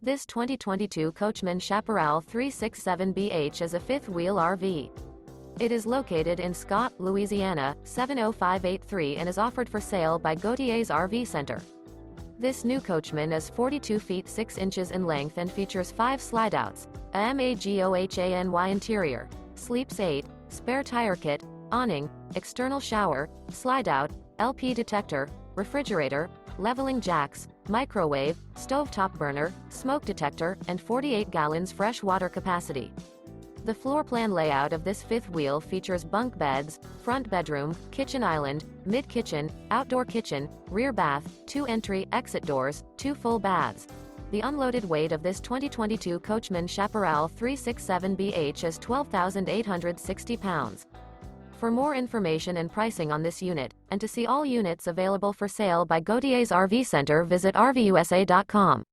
This 2022 Coachmen Chaparral 367BH is a fifth-wheel RV. It is located in Scott, Louisiana, 70583 and is offered for sale by Gauthiers RV Center. This new Coachmen is 42 feet 6 inches in length and features 5 slideouts, a MAGOHANY interior, sleeps 8, spare tire kit, awning, external shower, slideout, LP detector, refrigerator, leveling jacks, microwave, stovetop burner, smoke detector, and 48 gallons fresh water capacity. The floor plan layout of this fifth wheel features bunk beds, front bedroom, kitchen island, mid-kitchen, outdoor kitchen, rear bath, 2 entry/exit doors, 2 full baths. The unloaded weight of this 2022 Coachmen Chaparral 367BH is 12,860 pounds. For more information and pricing on this unit, and to see all units available for sale by Gauthiers RV Center, visit RVUSA.com.